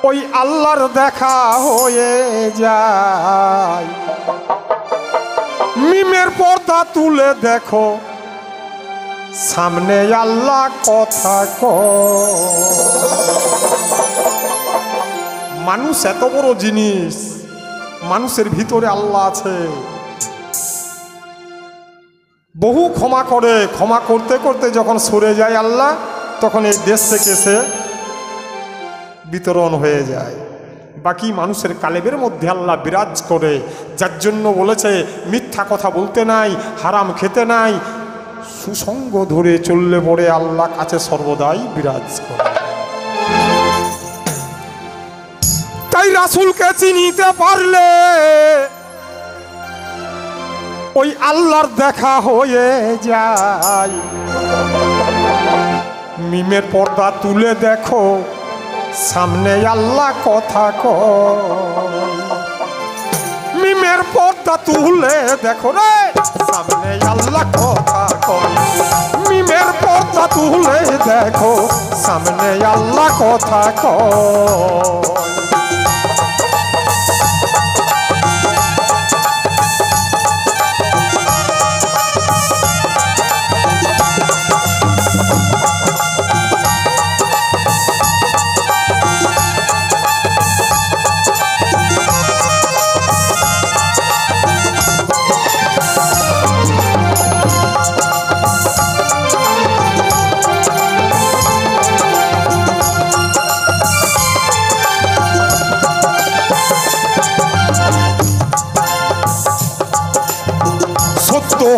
ওই আল্লাহর দেখা হয়ে যায়। মিমের পর্দা তুলে দেখো সামনে আল্লাহ কথা মানুষ এত বড় জিনিস, মানুষের ভিতরে আল্লাহ আছে। বহু ক্ষমা করে, ক্ষমা করতে করতে যখন সরে যায় আল্লাহ, তখন এই দেশ থেকে সে বিতরণ হয়ে যায়। বাকি মানুষের কালেবের মধ্যে আল্লাহ বিরাজ করে, যার জন্য বলেছে মিথ্যা কথা বলতে নাই, হারাম খেতে নাই, সুসঙ্গ ধরে চললে পড়ে আল্লাহ কাছে সর্বদাই বিরাজ করে। তাই রাসূলকে চিনিতে পারলে ওই আল্লাহর দেখা হয়ে যায়। মিমের পর্দা তুলে দেখো সামনে আল্লাহ কথা মিমের পর্দা তুলে দেখো রে সামনে আল্লাহ কথা মিমের পর্দা তুলে দেখো সামনে আল্লাহ কথা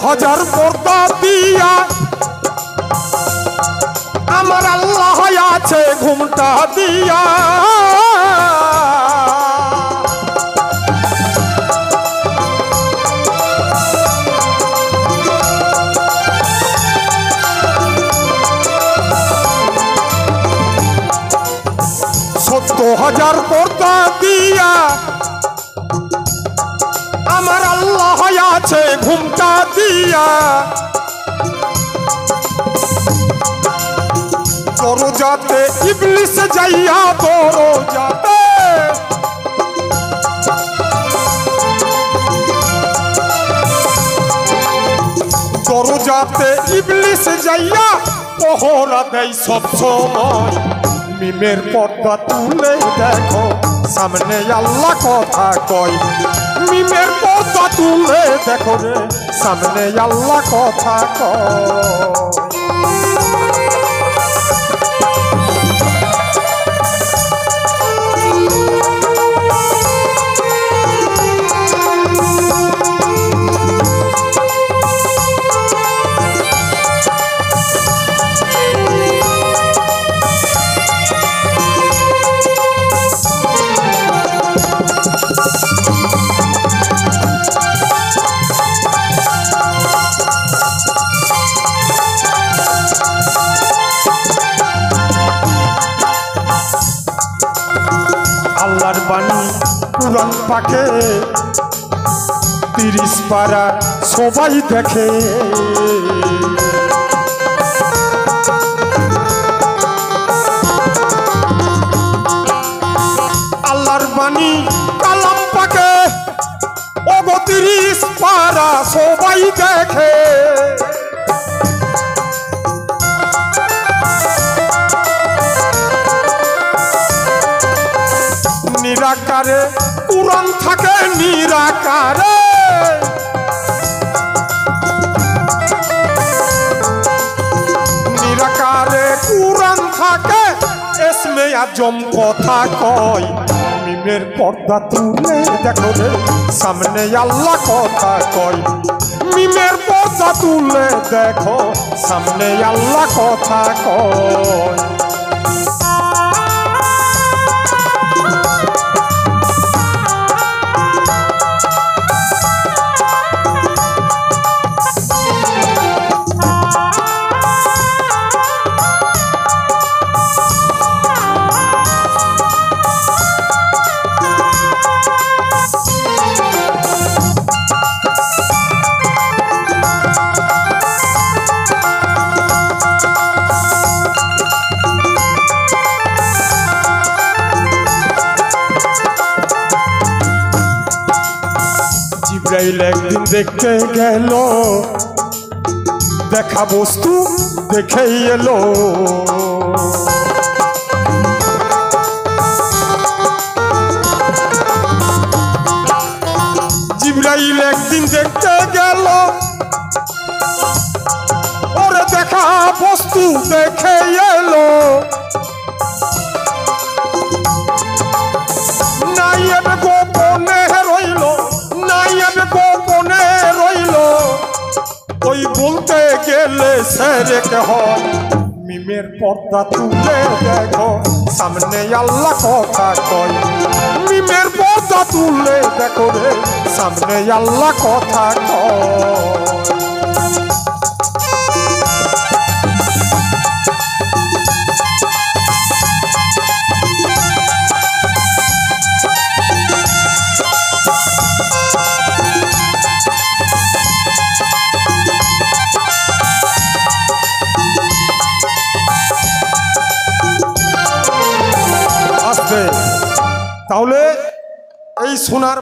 হাজার পর্দা দিয়া আমার আল্লাহ আছে ঘুমটা দিয়া হাজার পর্দা দিয়া আমার আল্লাহ আছে ঘুমটা দিয়া দরজাতে ইবলিস যাইয়া দরজাতে দরজাতে ইবলিস যাইয়া পহরা দেয় সব সময় মিমের পর্দা তুলে দেখো সামনে আল্লাহ কথা কয় মিমের পর্দা তুলে দেখো রে সামনে আল্লাহ কথা কয় আল্লাহর বাণী কুরআন পাকে 30 পারা সবাই দেখে আল্লাহর বাণী কালাম পাকে ওগো 30 পারা সবাই দেখে নিরাকারে কুরআন থাকে নিরাকারে নিরাকারে কুরআন থাকে ইসমে আজম কথা কয় মিমের পর্দা তুলে দেখো রে সামনে আল্লাহ কথা কয় মিমের পর্দা তুলে দেখো সামনে আল্লাহ কথা কয় জিব্রাইল একদিন দেখতে গেল, দেখা বস্তু দেখেই এলো। জিব্রাইল একদিন দেখতে গেল, ওরে দেখা বস্তু দেখে এলো। নাইয়ের গোপনে রইল, নাইয়ের গোপনে রইল, ওই বলতে গেলে সেরেক হয়। মিমের পর্দা তুলে দেখো, সামনে আল্লাহ কথা কয়। মিমের পর্দা তুলে দেখো রে, সামনে আল্লাহ কথা কয়। তাহলে এই সোনার